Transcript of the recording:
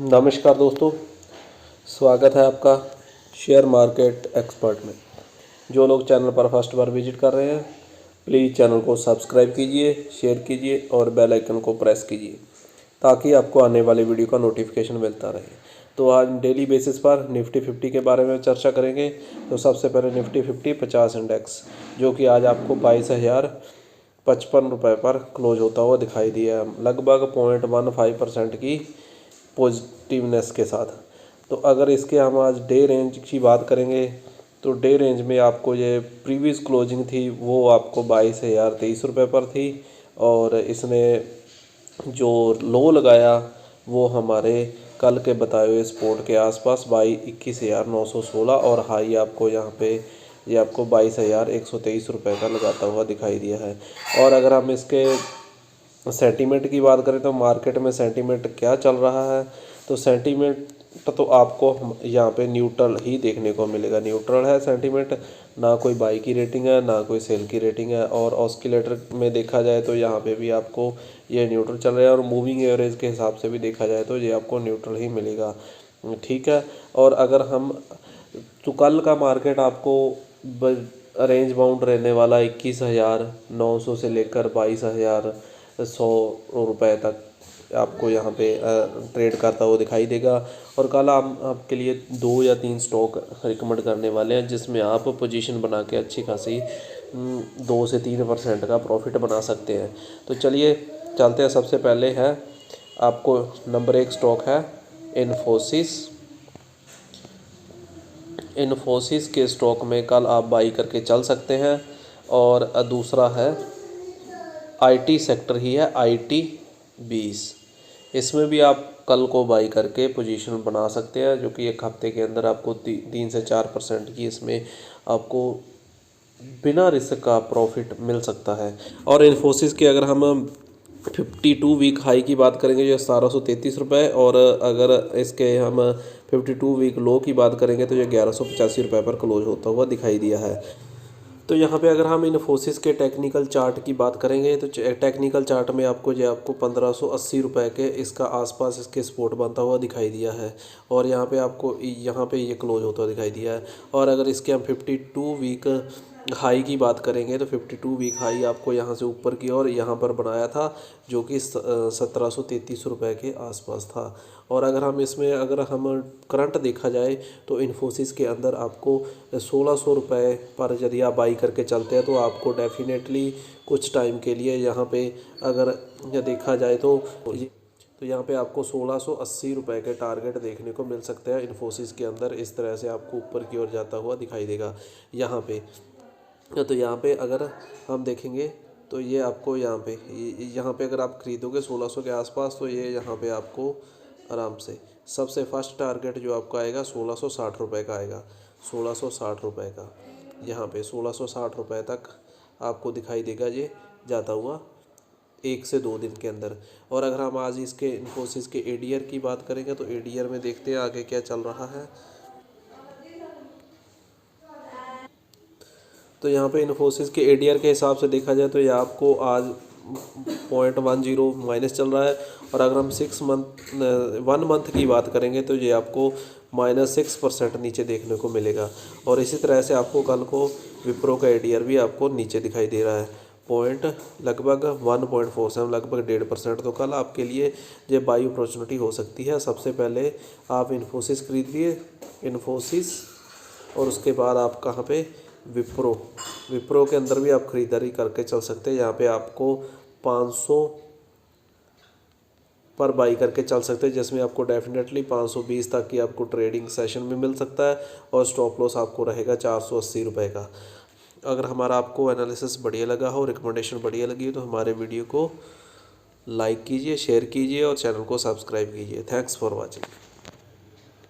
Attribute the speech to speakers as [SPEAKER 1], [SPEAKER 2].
[SPEAKER 1] नमस्कार दोस्तों, स्वागत है आपका शेयर मार्केट एक्सपर्ट में। जो लोग चैनल पर फर्स्ट बार विजिट कर रहे हैं, प्लीज़ चैनल को सब्सक्राइब कीजिए, शेयर कीजिए और बेल आइकन को प्रेस कीजिए ताकि आपको आने वाली वीडियो का नोटिफिकेशन मिलता रहे। तो आज डेली बेसिस पर निफ्टी 50 के बारे में चर्चा करेंगे। तो सबसे पहले निफ्टी 50 50 इंडेक्स, जो कि आज आपको 22,055 रुपये पर क्लोज होता हुआ दिखाई दिया, लगभग 0.15% की पॉजिटिवनेस के साथ। तो अगर इसके हम आज डे रेंज की बात करेंगे तो डे रेंज में आपको ये प्रीवियस क्लोजिंग थी वो आपको 22,023 रुपये पर थी, और इसने जो लो लगाया वो हमारे कल के बताए हुए सपोर्ट के आसपास 21,916, और हाई आपको यहाँ पे ये आपको 22,123 रुपये का लगाता हुआ दिखाई दिया है। और अगर हम इसके सेंटीमेंट की बात करें तो मार्केट में सेंटीमेंट क्या चल रहा है, तो सेंटीमेंट तो आपको यहाँ पे न्यूट्रल ही देखने को मिलेगा। न्यूट्रल है सेंटीमेंट, ना कोई बाई की रेटिंग है ना कोई सेल की रेटिंग है। और ऑस्किलेटर में देखा जाए तो यहाँ पे भी आपको ये न्यूट्रल चल रहा है, और मूविंग एवरेज के हिसाब से भी देखा जाए तो ये आपको न्यूट्रल ही मिलेगा, ठीक है। और अगर हम तो कल का मार्केट आपको रेंज बाउंड रहने वाला 21,900 से लेकर 22,100 रुपये तक आपको यहाँ पे ट्रेड करता हुआ दिखाई देगा। और कल हम आपके लिए 2 या 3 स्टॉक रिकमेंड करने वाले हैं जिसमें आप पोजीशन बना के अच्छी खासी 2 से 3% का प्रॉफिट बना सकते हैं। तो चलिए चलते हैं। सबसे पहले है आपको नंबर 1 स्टॉक है इन्फोसिस के स्टॉक में कल आप बाई करके चल सकते हैं। और दूसरा है आईटी सेक्टर ही है, IT 20, इसमें भी आप कल को बाई करके पोजीशन बना सकते हैं, जो कि एक हफ्ते के अंदर आपको 3 से 4% की इसमें आपको बिना रिस्क का प्रॉफिट मिल सकता है। और इन्फोसिस के अगर हम 52 वीक हाई की बात करेंगे जो 1733 रुपये, और अगर इसके हम 52 वीक लो की बात करेंगे तो ये 1185 रुपये पर क्लोज होता हुआ दिखाई दिया है। तो यहाँ पे अगर हम इन्फोसिस के टेक्निकल चार्ट की बात करेंगे तो टेक्निकल चार्ट में आपको 1580 रुपये के इसका आसपास इसके सपोर्ट बनता हुआ दिखाई दिया है, और यहाँ पे आपको यहाँ पे ये क्लोज होता हुआ दिखाई दिया है। और अगर इसके हम 52 वीक हाई की बात करेंगे तो 52 वीक हाई आपको यहाँ से ऊपर की और यहाँ पर बनाया था, जो कि 1733 रुपये के आसपास था। और अगर हम करंट देखा जाए तो इन्फोसिस के अंदर आपको 1600 रुपये पर यदि आप बाई करके चलते हैं तो आपको डेफिनेटली कुछ टाइम के लिए यहाँ पे अगर देखा जाए तो यहाँ पे आपको 1680 रुपये के टारगेट देखने को मिल सकते हैं इन्फोसिस के अंदर। इस तरह से आपको ऊपर की ओर जाता हुआ दिखाई देगा यहाँ पे। तो यहाँ पे अगर हम देखेंगे तो ये आपको यहाँ पे अगर आप ख़रीदोगे 1600 के आसपास तो ये यहाँ पे आपको आराम से सबसे फर्स्ट टारगेट जो आपका आएगा 1660 रुपये का आएगा, 1660 रुपये का यहाँ पे 1660 रुपये तक आपको दिखाई देगा ये जाता हुआ 1 से 2 दिन के अंदर। और अगर हम आज इसके इन्फोसिस के ADR की बात करेंगे तो ADR में देखते हैं आगे क्या चल रहा है। तो यहाँ पे इन्फोसिस के ADR के हिसाब से देखा जाए तो ये आपको आज 0.10 माइनस चल रहा है। और अगर हम 1 मंथ की बात करेंगे तो ये आपको -6% नीचे देखने को मिलेगा। और इसी तरह से आपको कल को विप्रो का ADR भी आपको नीचे दिखाई दे रहा है, लगभग 1.47, लगभग 1.5%। तो कल आपके लिए ये बाई अपॉर्चुनिटी हो सकती है। सबसे पहले आप इन्फोसिस खरीद लिए, इन्फोसिस, और उसके बाद आप कहाँ पे विप्रो के अंदर भी आप ख़रीदारी करके चल सकते हैं। यहाँ पे आपको 500 पर बाई करके चल सकते हैं, जिसमें आपको डेफिनेटली 520 तक की आपको ट्रेडिंग सेशन में मिल सकता है, और स्टॉप लॉस आपको रहेगा 480 रुपये का। अगर हमारा आपको एनालिसिस बढ़िया लगा हो, रिकमेंडेशन बढ़िया लगी हो तो हमारे वीडियो को लाइक कीजिए, शेयर कीजिए और चैनल को सब्सक्राइब कीजिए। Thanks for watching.